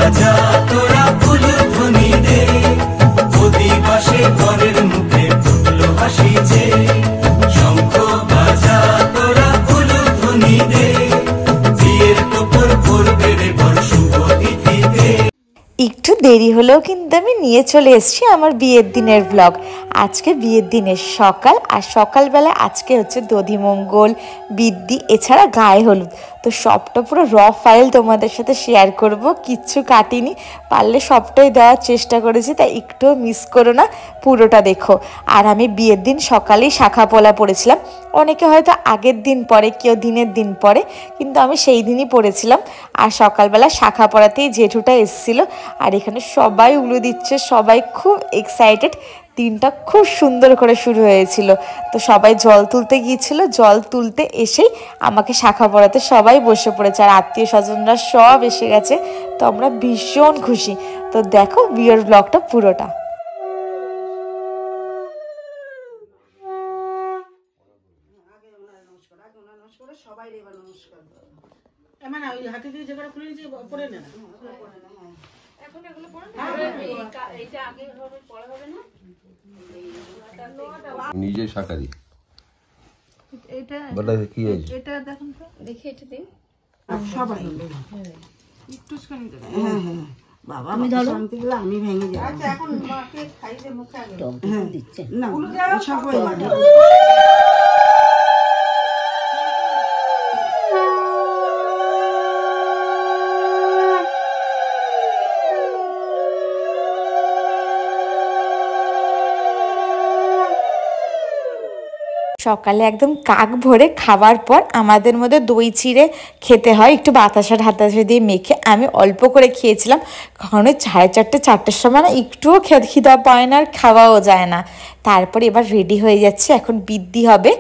বাজা তোরা উলুধ্বনি দে, অধিবাসে ঘরের মুখে ফুটলো হাসি যে। শঙ্খ বাজা তোরা উলুধ্বনি দে, বিয়ের টোপর পড়বে রে বর শুভ তিথিতে। একটু দেরি হলেও কিন্তু আমি নিয়ে চলে এসেছি আমার বিয়ের দিনের ব্লগ। আজকে বিয়ের দিনের সকাল, আর সকালবেলা আজকে হচ্ছে দধিমঙ্গল, বিদ্যি, এছাড়া গায়ে হলুদ। তো সবটা পুরো র ফাইল তোমাদের সাথে শেয়ার করব, কিচ্ছু কাটিনি, পারলে সবটাই দেওয়ার চেষ্টা করেছি, তাই একটুও মিস করো না, পুরোটা দেখো। আর আমি বিয়ের দিন সকালেই শাখা পলা পরেছিলাম, অনেকে হয়তো আগের দিন পরে, কেউ দিনের দিন পরে, কিন্তু আমি সেই দিনই পরেছিলাম। আর সকালবেলা শাখা পরাতেই জেঠুটা এসেছিলো, আর এখানে সবাই উলু দিচ্ছে, সবাই খুব এক্সাইটেড। দিনটা খুব সুন্দর করে শুরু হয়েছিল। তো সবাই জল তুলতে গিয়েছিল, জল তুলতে এসেই আমাকে শাখা পরাতে সবাই বসে পড়েছে, আর আত্মীয় স্বজনরা সব এসে গেছে। তো আমরা ভীষণ খুশি। তো দেখো বিয়ের ব্লগটা পুরোটা। নিজে শাকারি এটা বলা কি আছে, এটা দেখুন তো, দেখি এটা দিন সবাই একটু স্ক্যান করে। হ্যাঁ হ্যাঁ বাবা, আমি ধরো শান্তি দিলে আমি ভেঙে যাব। আচ্ছা এখন মাকে খাইতে মুখে আগে দিচ্ছে না সবাই লাগে। সকালে একদম কাক ভরে খাওয়ার পর আমাদের মধ্যে দই চিড়ে খেতে হয়, একটু বাতাসা ঢাতাসা দিয়ে মেখে। আমি অল্প করে খেয়েছিলাম, কারণ 4:30-4টের সময় না একটুও খিদা পায় না, আর খাওয়াও যায় না। তারপরে এবার রেডি হয়ে যাচ্ছে, এখন বিদ্যি হবে,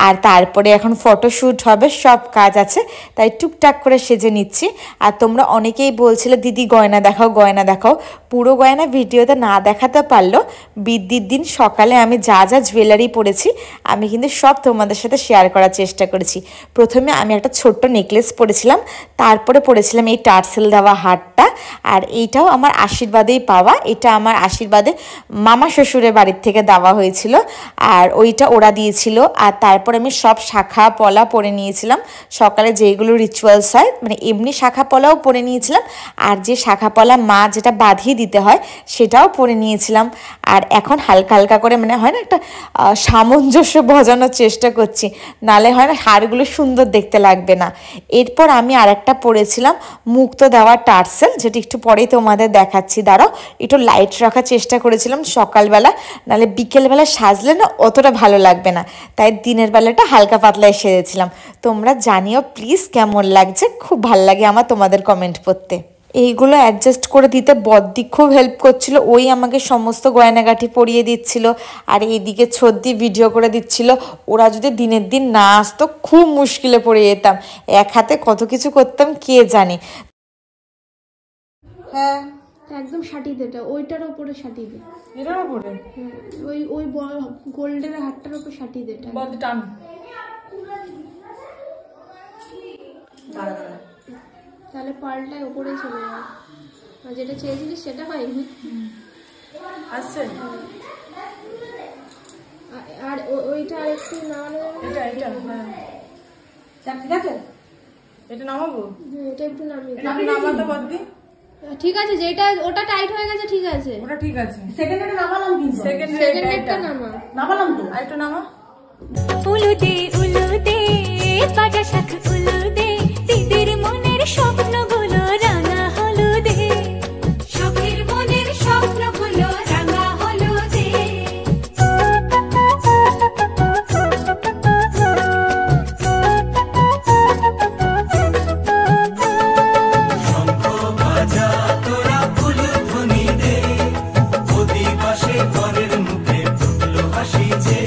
আর তারপরে এখন ফটোশ্যুট হবে, সব কাজ আছে, তাই টুকটাক করে সেজে নিচ্ছি। আর তোমরা অনেকেই বলছিলে দিদি গয়না দেখাও, গয়না দেখাও। পুরো গয়না ভিডিওতে না দেখাতে পারলেও বিদ্যির দিন সকালে আমি যা যা জুয়েলারি পরেছি আমি কিন্তু সব তোমাদের সাথে শেয়ার করার চেষ্টা করেছি। প্রথমে আমি একটা ছোট্ট নেকলেস পরেছিলাম, তারপরে পরেছিলাম এই টার্সেল দেওয়া হারটা, আর এইটাও আমার আশীর্বাদেই পাওয়া। এটা আমার আশীর্বাদে মামা শ্বশুরের বাড়ির থেকে দেওয়া হয়েছিল, আর ওইটা ওরা দিয়েছিল। আর তারপর আমি সব শাখা পলা পরে নিয়েছিলাম, সকালে যেগুলো রিচুয়ালস হয়, মানে এমনি শাখা পলাও পরে নিয়েছিলাম, আর যে শাখা পলা মা যেটা বাঁধিয়ে দিতে হয় সেটাও পরে নিয়েছিলাম। আর এখন হালকা হালকা করে, মানে হয় না, একটা সামঞ্জস্য বোঝানোর চেষ্টা করছি, নালে হয় না হারগুলো সুন্দর দেখতে লাগবে না। এরপর আমি আরেকটা পরেছিলাম মুক্ত দেওয়া টার্সেল, যেটা একটু পরেই তোমাদের দেখাচ্ছি, দাঁড়াও। একটু লাইট রাখার চেষ্টা করেছিলাম সকালবেলা, নাহলে বিকেলবেলা সাজলে না অতটা ভালো লাগবে না, তাই দিনের বেলাটা হালকা পাতলায় সেরেছিলাম। তোমরা জানিও প্লিজ কেমন লাগছে, খুব ভালো লাগে আমার তোমাদের কমেন্ট পড়তে। এইগুলো অ্যাডজাস্ট করে দিতে বদ্দি খুব হেল্প করছিল, ওই আমাকে সমস্ত গয়নাগাঠি পরিয়ে দিচ্ছিল, আর এইদিকে ছদ্দি ভিডিও করে দিচ্ছিল। ওরা যদি দিনের দিন না আসতো খুব মুশকিলে পড়ে যেতাম, এক হাতে কত কিছু করতাম কে জানে। হ্যাঁ একদম শাটি দেটা, ওইটার উপরে শাটি দে, এটার উপরে ওই ওই গোল্ডের হাতটার উপরে শাটি দেটা বড় টান। তাহলে পাল্টায় উপরে চলে যাবে, আর যেটা চেয়েছিলিস সেটা হয়নি আসছে। আর ওইটা আরেকটু নামানো, এটা এটা হ্যাঁ ঠিক আছে, এটা নামাবো, এটা একটু নামিয়ে নামাতে পারবি। ঠিক আছে, যেটা ওটা টাইট হয়ে গেছে, ঠিক আছে ওটা ঠিক আছে। সেকেন্ডটা নামালাম, কিন্তু সেকেন্ডটা নামালাম তো, আরেকটু নামা। উলুদে উলুদে বাজা শাখ উলুদে, দিদির মনের স্বপ্নগুলো রাঙা হলুদে, সখীর মনের স্বপ্নগুলো রাঙা হলুদে। শঙ্খ বাজা তোরা উলুধ্বনি দে, অধিবাসে ঘরের মুখে ফুটলো হাসি যে।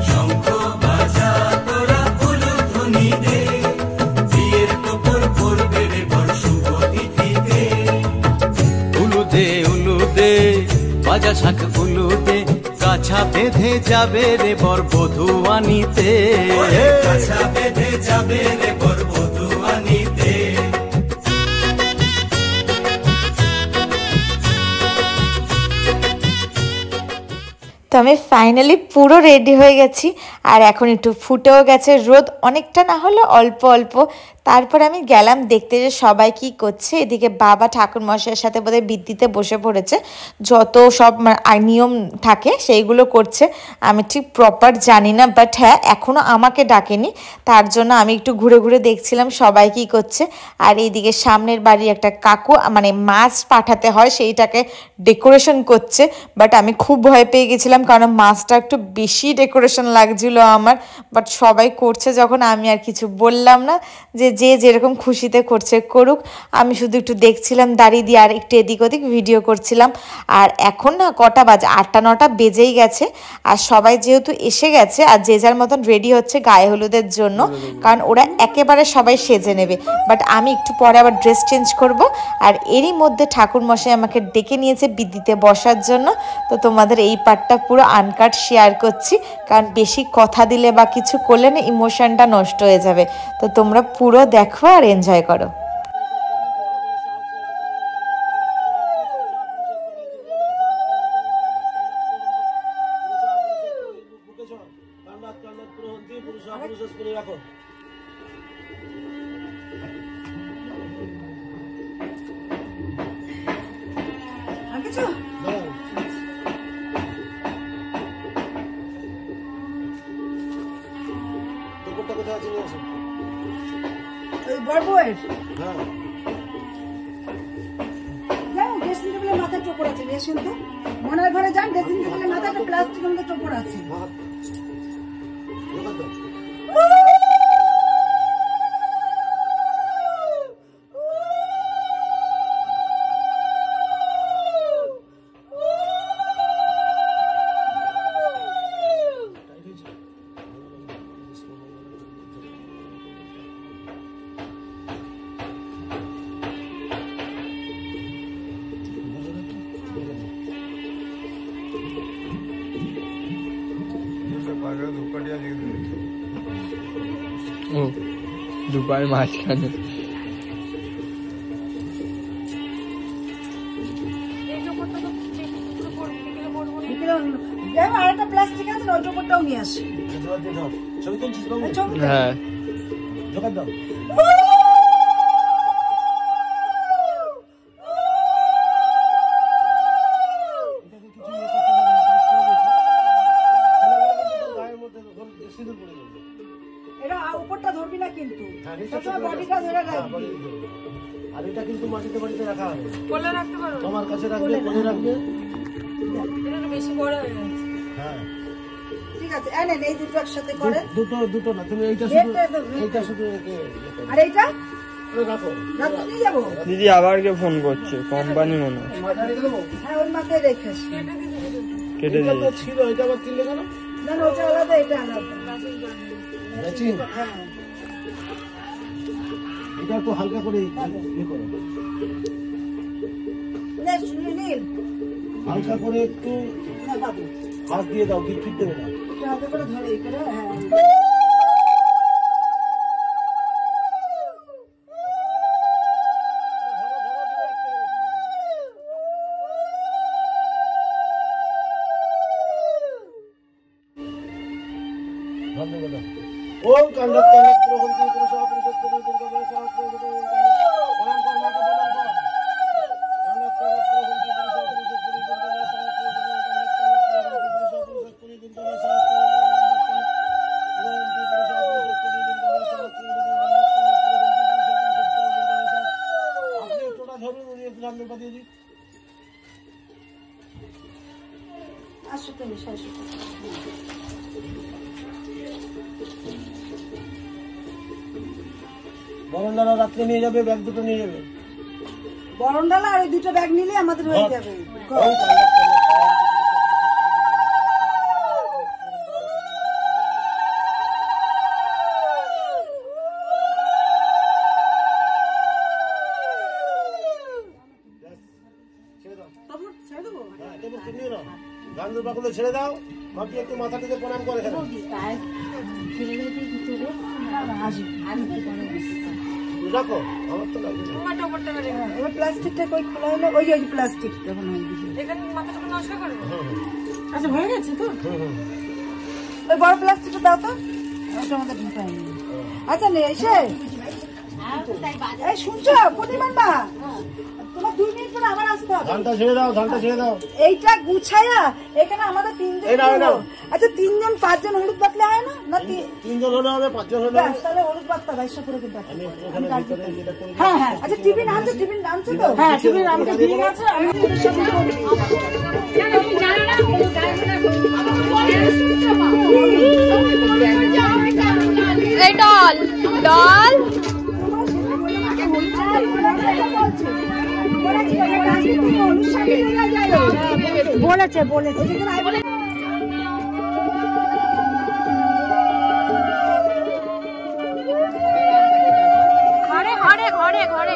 শঙ্খ বাজা তোরা উলুধ্বনি দে, বিয়ের টোপর পড়বে রে বর শুভ তিথিতে। উলুদে উলুদে বাজা শাখ উলুদে, কাছা বেঁধে যাবে রে বর বধূ আনিতে, কাছা বেঁধে যাবে রে বর বধূ আনিতে। তো আমি ফাইনালি পুরো রেডি হয়ে গেছি, আর এখন একটু ফুটেও গেছে, রোদ অনেকটা না হলে অল্প অল্প। তারপর আমি গেলাম দেখতে যে সবাই কি করছে। এদিকে বাবা ঠাকুরমশাইয়ের সাথে বোধহয় বৃদ্ধিতে বসে পড়েছে, যত সব নিয়ম থাকে সেইগুলো করছে। আমি ঠিক প্রপার জানি না, বাট হ্যাঁ এখনও আমাকে ডাকেনি, তার জন্য আমি একটু ঘুরে ঘুরে দেখছিলাম সবাই কি করছে। আর এইদিকে সামনের বাড়ির একটা কাকু মানে মাছ পাঠাতে হয় সেইটাকে ডেকোরেশন করছে, বাট আমি খুব ভয় পেয়ে গেছিলাম কারণ মাছটা একটু বেশি ডেকোরেশন লাগছিল আমার। বাট সবাই করছে যখন আমি আর কিছু বললাম না, যে যে যেরকম খুশিতে করছে করুক, আমি শুধু একটু দেখছিলাম দাঁড়িয়ে দিয়ে আর একটু এদিক ওদিক ভিডিও করছিলাম। আর এখন না কটা বাজে, 8-9টা বেজেই গেছে, আর সবাই যেহেতু এসে গেছে আর যে যার মতন রেডি হচ্ছে গায়ে হলুদের জন্য, কারণ ওরা একেবারে সবাই সেজে নেবে। বাট আমি একটু পরে আবার ড্রেস চেঞ্জ করব। আর এরই মধ্যে ঠাকুরমশাই আমাকে ডেকে নিয়েছে বিদ্যিতে বসার জন্য। তো তোমাদের এই পার্টটা পুরো আনকাট শেয়ার করছি, কারণ বেশি কথা দিলে বা কিছু করলে না ইমোশনটা নষ্ট হয়ে যাবে। তো তোমরা পুরো দেখো আর এনজয় করো। মাথায় টোপর আছে, মনের ঘরে যান, ড্রেসিং টেবিলের মাথায় একটা প্লাস্টিকের মধ্যে টোপর আছে। দুবার মাঝখানে আরেকটা প্লাস্টিক আছে, ওই টোপরটাও নিয়ে আসি। হ্যাঁ উপরটা ধরবি না কিন্তু, বডিটা ধরে রাখবি। আর এটা কিন্তু মাটিতে বাড়িতে রাখা হবে, কোলে রাখতে পারো, তোমার কাছে রাখবে, কোলে রাখবে। এটা বেশি বড় হয়ে গেছে। হ্যাঁ ঠিক আছে, এনেন এই দুটো একসাথে করেন। দুটো না, তুমি এইটা শুধু আর এইটা রাখো। রাখতে নিয়ে যাবো। দিদি আবার কে ফোন করছে, কোম্পানি মনে হয়। হ্যাঁ ওই মাথায় রেখে কেটে দিয়ে ছিল, এটা আবার কিনলে কেন? না না ওটা আলাদা, এটা আলাদা। হ্যাঁ এটা একটু হালকা করে ইয়ে করো, হালকা করে একটু হাত দিয়ে দাও, গিট দেবে না, হাতে করে ধরে এই করে। হ্যাঁ ওম কান্ডাত কান্ডাত প্রহন্তি পুরুষা পরিষদ দুর্গা শাস্ত্র প্রণাম কর, মাকে প্রণাম কর। কান্ডাত কান্ডাত প্রহন্তি পুরুষা পরিষদ দুর্গা শাস্ত্র কান্ডাত কান্ডাত পুরুষা পরিষদ দুর্গা শাস্ত্র প্রহন্তি পুরুষা পরিষদ দুর্গা শাস্ত্র আপনি টোটা ধরুন, উনি একটু রান্না পাঠিয়ে দিন। আসো তুমি সরস্বতী। বরণডালা রাত্রে নিয়ে যাবে, ব্যাগ দুটো নিয়ে যাবে। বরণডালা আর ওই দুটো ব্যাগ নিলে আমাদের হয়ে যাবে। গান্ধুর বাকুলে ছেড়ে দাও, মাটি একটু মাথা থেকে প্রণাম করে রাখো। আমার তো প্লাস্টিকটা কই খোলা হলো, ওই প্লাস্টিকটা হ্যাঁ আচ্ছা হয়ে গেছে তো। ওই বড় প্লাস্টিকটা দাও তো, ওটা আমাদের ঢুকাই। আচ্ছা নে এসে এই শুনছো প্রতিমান মা, তোমার 2 মিনিট পরে আবার আসতে হবে। ধানটা ছেড়ে দাও, ধানটা ছেড়ে দাও। এইটা গুছায়া এখানে আমাদের 3 জন। আচ্ছা 3 জন 5 জন হলুদ বাটলে হয় না? না 3 জন হলে হবে, 5 জন হলে হবে। তাহলে হলুদ বাটতা 2200 করে কিন্তু। হ্যাঁ হ্যাঁ। আচ্ছা টিফিন আনছো? টিফিন আনছো তো? হ্যাঁ টিফিন আমাদের টিফিন আছে। আমি এই ডল ডল বলেছে ঘরে ঘরে ঘরে ঘরে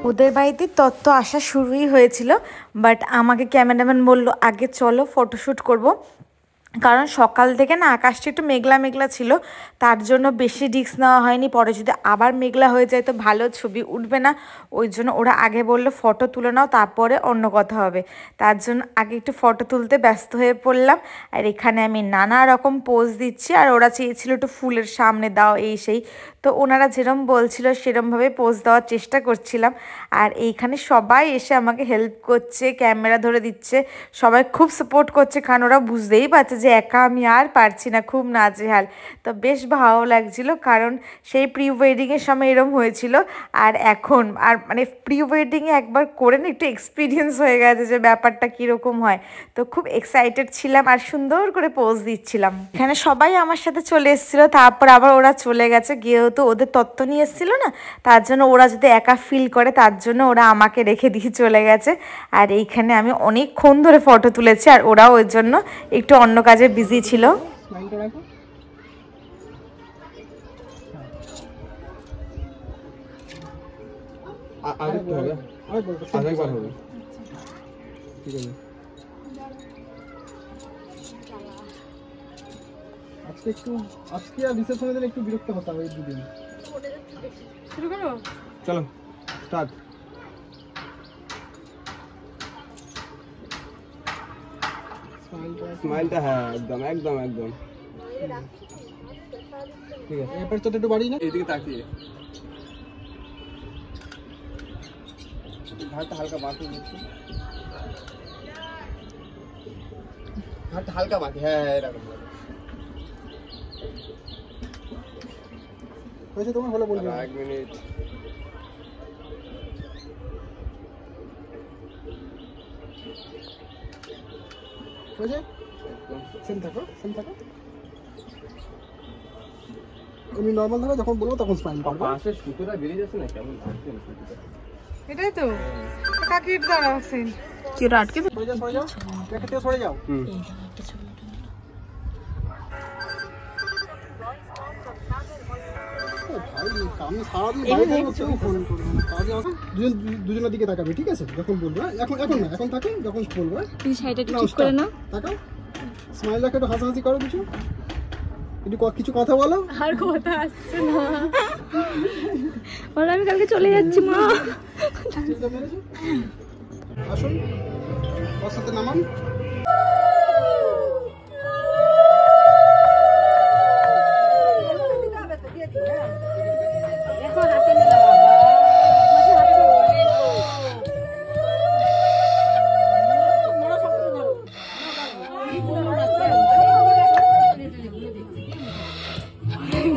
ওদের বাড়িতে তত্ত্ব আসা শুরুই হয়েছিল, বাট আমাকে ক্যামেরাম্যান বলল আগে চলো ফটোশ্যুট করব। কারণ সকাল থেকে না আকাশটা একটু মেঘলা মেঘলা ছিল, তার জন্য বেশি রিস্ক নেওয়া হয়নি। পরে যদি আবার মেঘলা হয়ে যায় তো ভালো ছবি উঠবে না, ওই জন্য ওরা আগে বললো ফটো তুলে নাও তারপরে অন্য কথা হবে। তার জন্য আগে একটু ফটো তুলতে ব্যস্ত হয়ে পড়লাম। আর এখানে আমি নানা রকম পোজ দিচ্ছি, আর ওরা চেয়েছিল একটু ফুলের সামনে দাও এই সেই, তো ওনারা যেরম বলছিল সেরমভাবে পোজ দেওয়ার চেষ্টা করছিলাম। আর এইখানে সবাই এসে আমাকে হেল্প করছে, ক্যামেরা ধরে দিচ্ছে, সবাই খুব সাপোর্ট করছে, কারণ ওরা বুঝতেই পারছে যে একা আমি আর পারছি না, খুব নাজেহাল। তো বেশ ভালো লাগছিল, কারণ সেই প্রি ওয়েডিংয়ের সময় এরম হয়েছিল, আর এখন আর মানে প্রি ওয়েডিংয়ে একবার করে না একটু এক্সপিরিয়েন্স হয়ে গেছে যে ব্যাপারটা কীরকম হয়। তো খুব এক্সাইটেড ছিলাম আর সুন্দর করে পোজ দিচ্ছিলাম। এখানে সবাই আমার সাথে চলে এসেছিলো, তারপর আবার ওরা চলে গেছে, গিয়েও তো ওদের তত্ত্ব নিয়ে এসেছিলো না, তার জন্য ওরা যদি একা ফিল করে তার জন্য ওরা আমাকে রেখে দিয়ে চলে গেছে। আর এইখানে আমি অনেকক্ষণ ধরে ফটো তুলেছি, আর ওরাও ওই জন্য একটু অন্য কাজে বিজি ছিল। আজকে আর রিসেপশনের দিন একটু বিরক্ত হতাম এই দুদিন। শুরু করো, চলো স্টার্ট। স্মাইলটা হ্যাঁ একদম একদম একদম ঠিক আছে। এরপর তো একটু বাড়ি না, এইদিকে তাকিয়ে ঘাটটা হালকা বাঁকিয়ে দিচ্ছি, ঘাটটা হালকা বাঁকি। হ্যাঁ এরকম হয়েছে তোমার, হলে বলবে। 1 মিনিট হয়েছে, সেম থাকো সেম থাকো। এমনি নর্মাল থাকো, যখন বলবো তখন স্মাইল করবে। পাশে সুতোটা বেরিয়ে যাচ্ছে না, কেমন লাগছে সুতোটা। এটাই তো কাকির দ্বারা সেন কি আটকে সরে যাও, সরে যাও, দেখে থেকে সরে যাও। আমি সারাদিন বাইরে বসে ফোন করবো, কাজে দুজনের দিকে তাকাবে, ঠিক আছে? যখন বলবো, এখন এখন না, এখন থাকেন, যখন বলবো প্লিজ সাইডটা ঠিক করে নাও, তাকাও, স্মাইল রাখো, একটু হাসাহাসি করো, কিছু একটু কিছু কথা বলো। আর কথা আসছে না, বলো আমি কালকে চলে যাচ্ছি মা। আসুন ওর সাথে নামান।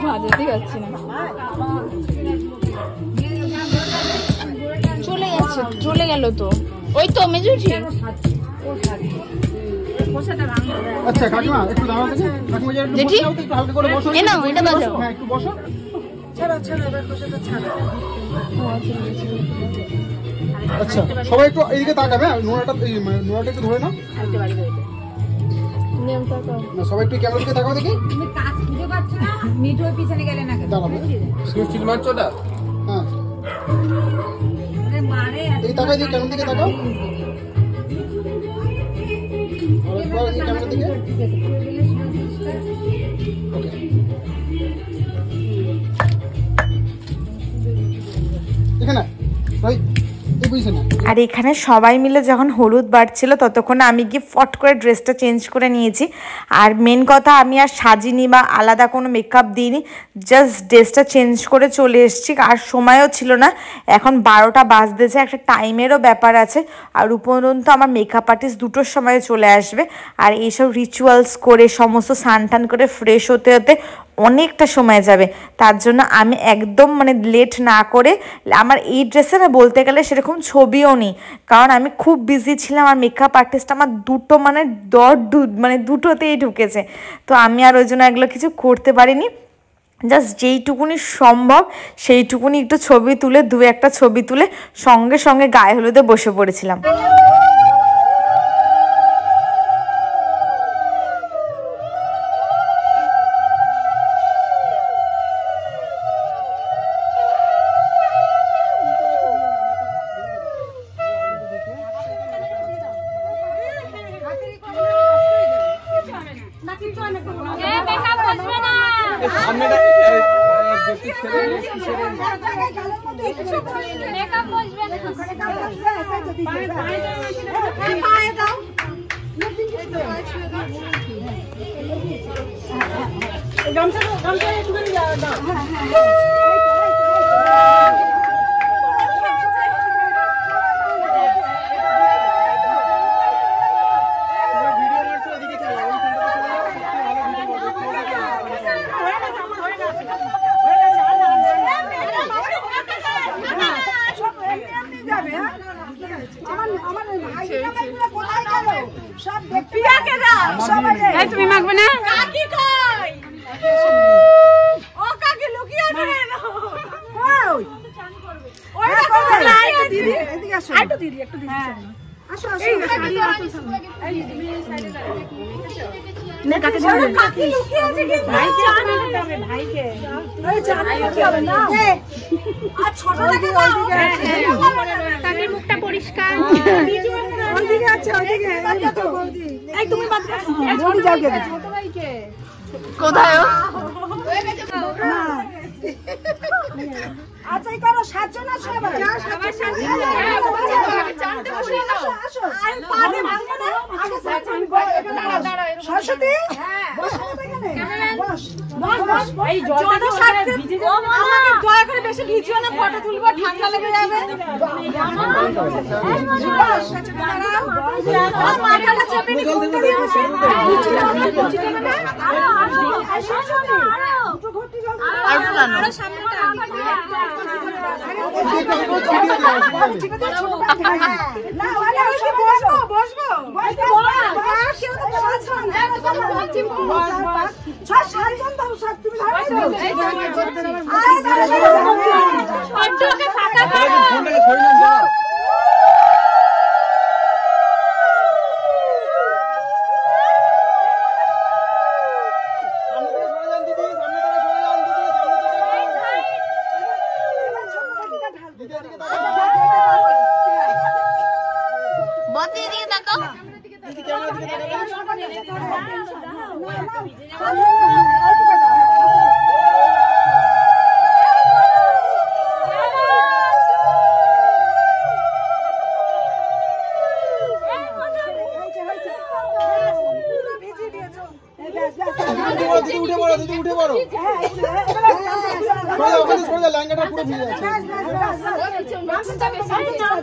ভাজতে পারছি না, চলে যাচ্ছে, চলে গেল তো, ওই তো মেজুছি। আচ্ছা কাকিমা একটু দাঁড়াও, কাকিমা একটু হালকা করে বসো। এ নাও এটা বাজাও। হ্যাঁ একটু বসো। আচ্ছা সবাই একটু এইদিকে তাকাবে, নোড়াটা নোড়াটা একটু ধরে নাও না, সবাই একটু ক্যামেরা দিকে তাকাও দেখি। তুমি কাজ খুঁজে পাচ্ছ না, মিঠোর পিছনে গেলে না কেন? দাঁড়াবো, চিল মারছো না। হ্যাঁ এই তাকাই দিই কেমন দিকে তাকাও এই ক্যামেরা দিকে ওকে এখানে ভাই এই বুঝছেন না আর এখানে সবাই মিলে যখন হলুদ বাড়ছিল ততক্ষণে আমি গিয়ে ফট করে ড্রেসটা চেঞ্জ করে নিয়েছি। আর মেন কথা আমি আর সাজিনি বা আলাদা কোনো মেকআপ দিইনি, জাস্ট ড্রেসটা চেঞ্জ করে চলে এসেছি। আর সময়ও ছিল না, এখন 12টা বাজতেছে, একটা টাইমেরও ব্যাপার আছে। আর উপরন্ত আমার মেকআপ আর্টিস্ট 2টোর সময় চলে আসবে। আর এইসব রিচুয়ালস করে সমস্ত স্নান টান করে ফ্রেশ হতে হতে অনেকটা সময় যাবে। তার জন্য আমি একদম মানে লেট না করে, আমার এই ড্রেসে না বলতে গেলে সেরকম ছবিও নেই, কারণ আমি খুব বিজি ছিলাম। আর মেকআপ আর্টিস্ট আমার দুটো মানে দুটোতেই ঢুকেছে, তো আমি আর ওই জন্য এগুলো কিছু করতে পারিনি। জাস্ট যেইটুকুনি সম্ভব সেইটুকুনি একটু ছবি তুলে, 2-1টা ছবি তুলে সঙ্গে সঙ্গে গায়ে হলুদে বসে পড়েছিলাম। তুমি মাখবে না? কাকি কই? ও কাকি লুকিয়ে আছে কেন? কই? ওই দেখো লাইট দিদি, এদিকে আসো। একটু দিদি, একটু দিদি। আসো আসো। এই দিদি সাইডে দাঁড়াও। নে কাকি দিদি। কাকি লুকিয়ে আছে কি? ভাই জানে হবে ভাইকে। ওই জানে কি হবে না? আর ছোট দেখে দাও। কাকির মুখটা পরিষ্কার। ওইদিকে আছে, ওইদিকে। এই তুমি বাদ দাও। বড়ি যাও কে? ছোট ভাইকে। কোথায় ও? ওই গেছে না। আচ্ছা এই করো সাতজন আছে সবাই। সবাই সাতজন। জানতে পুরি দাও। আসো। আর পারে ভাঙবে না। আগে সাতজন দাঁড়াও। সরস্বতী? হ্যাঁ। বস এখানে। বস। বস। এই জলটা সাথে ভিজে যাবে। আমাকে দয়া করে বেশি ভিজিও না, ফটো তুলবো, ঠান্ডা লেগে যাবে। বস। দাঁড়াও। মাথাটা চেপে নি কোন দিকে আছে? আর সামনেটা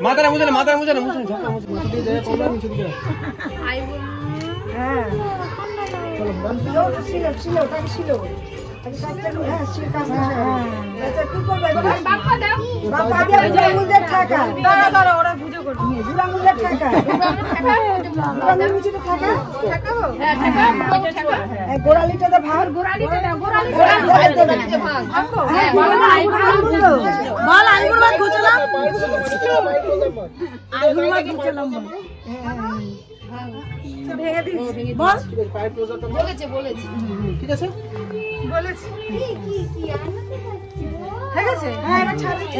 মাথাটা মুছে না, মাথাটা মুছে না, মুছে না, ঝাঁকা মুছে না, মুছে দিয়ে কমলা নিচে দিকে। হ্যাঁ চলো বন্ধ ছিল তাকে ছিল আগে কাজটা হ্যাঁ ছিল কাজ আচ্ছা কি করবে বাপ্পা দাও বাপ্পা দিয়ে বুড়া মুজে টাকা দাঁড়া ওরা বুঝে করবে বুড়া মুজে টাকা বুড়া মুজে টাকা টাকাও হ্যাঁ টাকা এই গোড়ালিটা দে ভাগ গোড়ালিটা দাও গোড়ালিটা ভাগ হ্যাঁ বল আইগুর ভাগ ঘুচলাম আইগুর ভাগ ঘুচলাম ভেঙে দিস বল পাইপ ক্লোজারটা বলেছে ঠিক আছে বলেছি ঠিক আছে। হ্যাঁ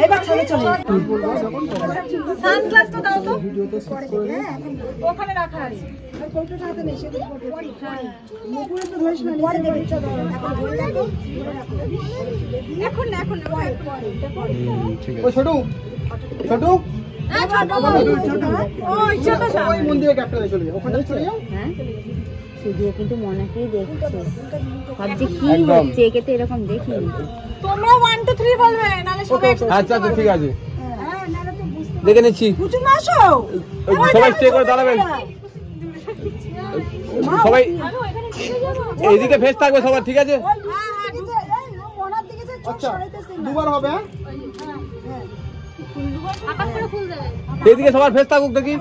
এবার ছাদে চলে সানগ্লাস তো দাও তো ওখানে রাখা আছে এখন না এখন ছোট ছোট ওই মন্দিরে ক্যাপ্টেনে চলে যাও, ওখানে চলে যাও। শুধু কিন্তু মনাকেই দেখছে, ভাবছি কি হচ্ছে, একে তো এরকম দেখিনি। তোমরা 1 2 3 বলবে, নালে সবাই আচ্ছা আচ্ছা ঠিক আছে, দেখে নিচ্ছি। সবাই স্টে করে দাঁড়াবেন, সবাই এইদিকে ফেস থাকবে সবার, ঠিক আছে? আচ্ছা দুবার হবে, এইদিকে সবার ফেস থাকুক দেখি।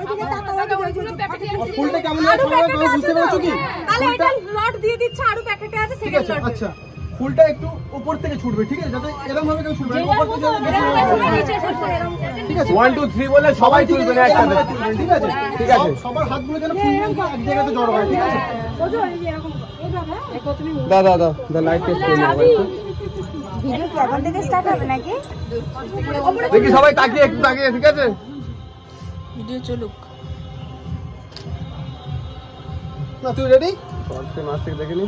ফুলটা কেমন বুঝতে পেরেছো কি? তাহলে এটা লট দিয়ে দিচ্ছে, আরো প্যাকেটে আছে সেকেন্ড লট। আচ্ছা ফুলটা একটু উপর থেকে ছুটবে, ঠিক আছে? যাতে এরকম ভাবে কেউ ছুটবে না, উপর থেকে ঠিক আছে? 1 2 3 বলে সবাই তুলবে না একসাথে, ঠিক আছে? ঠিক আছে, সবার হাতগুলো যেন ফুলগুলো এক জায়গাতে জড়ো হয়, ঠিক আছে? দাদা দাদা দা লাইট টেস্ট করে নাও। ভিডিও কি এখন থেকে স্টার্ট হবে নাকি? দেখি সবাই তাকিয়ে একটু তাকিয়ে, ঠিক আছে? ভিডিও চলুক না তুই রেডি? সরতে মাস থেকে দেখিনি,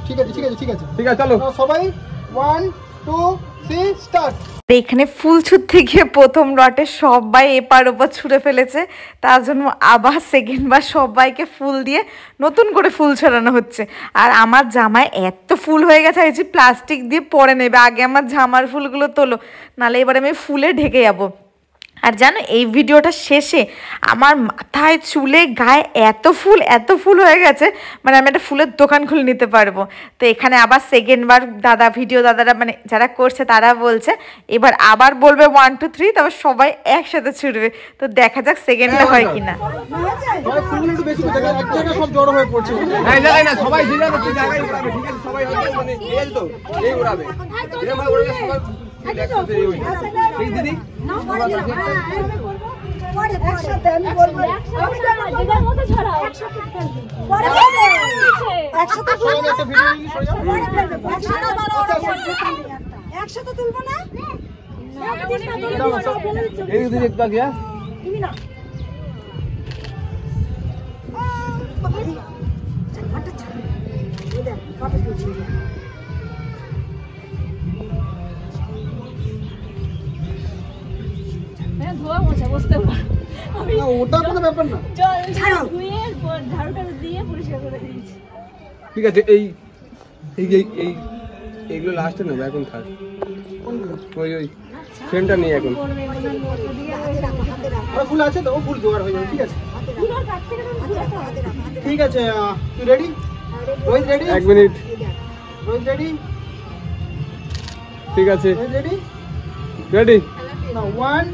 ঠিক আছে ঠিক আছে ঠিক আছে ঠিক আছে, চলো সবাই 1 2 3 স্টার্ট। এখানে ফুল ছুটতে গিয়ে প্রথম লটে সবাই এপার ওপার ছুঁড়ে ফেলেছে, তার জন্য আবার সেকেন্ডবার সবাইকে ফুল দিয়ে নতুন করে ফুল ছড়ানো হচ্ছে। আর আমার জামায় এত ফুল হয়ে গেছে, এই যে প্লাস্টিক দিয়ে পরে নেবে, আগে আমার জামার ফুলগুলো তোলো, নাহলে এবারে আমি ফুলে ঢেকে যাবো। আর জানো এই ভিডিওটা শেষে আমার মাথায় চুলে গায়ে এত ফুল হয়ে গেছে, মানে আমি একটা ফুলের দোকান খুলে নিতে পারবো। তো এখানে আবার সেকেন্ডবার দাদারা মানে যারা করছে তারা বলছে এবার আবার বলবে 1 2 3, তারপর সবাই একসাথে ছুটবে। তো দেখা যাক সেকেন্ডটা হয় কিনা। সবাই ফুলগুলো একটু বেশি করে এক জায়গায় সব জড়ো হয়ে পড়ছে, এই জায়গায় না, সবাই যে যাবে সেই জায়গায় উড়াবে, ঠিক আছে? সবাই মানে এই তো এই উড়াবে, এরকম ভাবে উড়ালে সবাই একসাথে এই হই। ঠিক দিদি একসাথে আমি বলবো, আমি যেটার মধ্যে ছড়াও একসাথে ফেলবে, একসাথে সবাই একটা ভিডিও নিয়ে সরে যাও, একসাথে তুলবো না, এই দিদি একটু আগে তুমি না ওটা কোনো ব্যাপার না, ঠিক আছে? এই এইগুলো লাস্টে নেবো, এখন থাক। ওই ফ্রেমটা নেই এখন, ফুল আছে তো, ফুল জোগাড় হয়ে যাবে, ঠিক আছে? ঠিক আছে, তুই ready? Rohit ready? 1 minute, Rohit ready? ঠিক আছে, রেডি রেডি না 1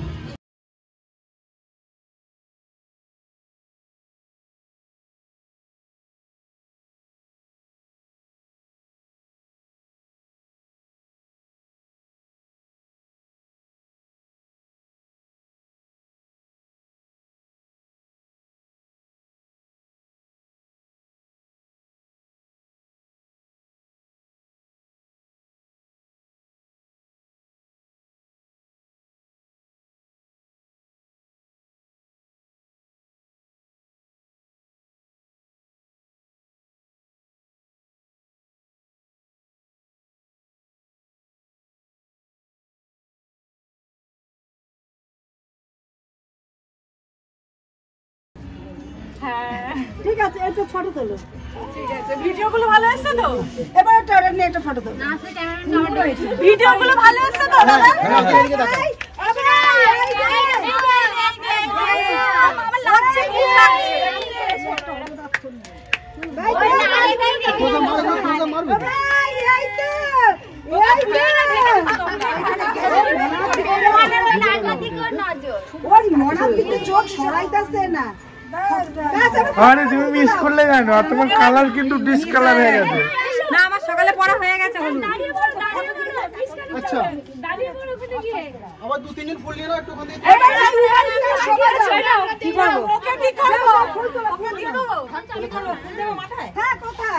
ঠিক আছে, একটা ফটো তোলো, ঠিক আছে? ভিডিওগুলো ভালো আসছে তো? এবার টয়লেট নিয়ে একটা ফটো তোলো, না সে ক্যামেরা ভিডিওগুলো ভালো আসছে তো দাদা? আমার লাগছে কি লাগছে, ভাই মারবে এই তো ওই মনার দিকে চোখ সরাইতাছে না। আরে তুমি মিস করলে জানো, আর তোমার কালার কিন্তু ডিসকালার হয়ে গেছে। না আমার সকালে পড়া হয়ে গেছে। আচ্ছা আবার 2 3 দিন ফুল নিয়ে নাও একটু, ওখান থেকে ঠিক করব, ওকে ঠিক করব, ফুল তো ওকে দিয়ে দেবো, ফুল দেবো মাথায়। হ্যাঁ কথা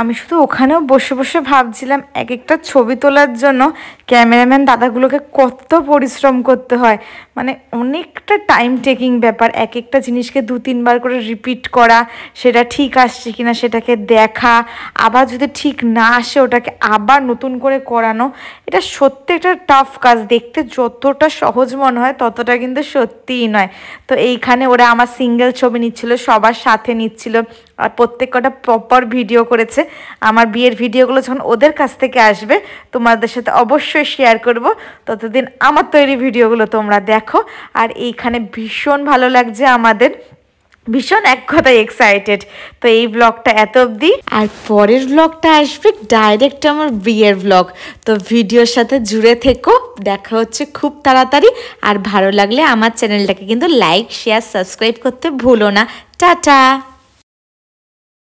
আমি শুধু ওখানেও বসে বসে ভাবছিলাম এক একটা ছবি তোলার জন্য ক্যামেরাম্যান দাদাগুলোকে কত পরিশ্রম করতে হয়, মানে অনেকটা টাইম টেকিং ব্যাপার। এক একটা জিনিসকে 2-3 বার করে রিপিট করা, সেটা ঠিক আসছে কিনা সেটাকে দেখা, আবার যদি ঠিক না আসে ওটাকে আবার নতুন করে করানো, এটা সত্যি একটা টাফ কাজ। দেখতে যতটা সহজ মনে হয় ততটা কিন্তু সত্যিই নয়। তো এইখানে ওরা আমার সিঙ্গেল ছবি নিচ্ছিল, সবার সাথে নিচ্ছিল, আর প্রত্যেক কটা প্রপার ভিডিও করেছে। আমার বিয়ের ভিডিওগুলো যখন ওদের কাছ থেকে আসবে তোমাদের সাথে অবশ্যই শেয়ার করব, ততদিন আমার তৈরি ভিডিওগুলো তোমরা দেখো। আর এইখানে ভীষণ ভালো লাগছে আমাদের, ভীষণ এক কথায় এক্সাইটেড। তো এই ব্লগটা এত অবধি, আর পরের ব্লগটা আসবে ডাইরেক্ট আমার বিয়ের ব্লগ। তো ভিডিওর সাথে জুড়ে থেকো, দেখা হচ্ছে খুব তাড়াতাড়ি। আর ভালো লাগলে আমার চ্যানেলটাকে কিন্তু লাইক, শেয়ার, সাবস্ক্রাইব করতে ভুলো না। টাটা।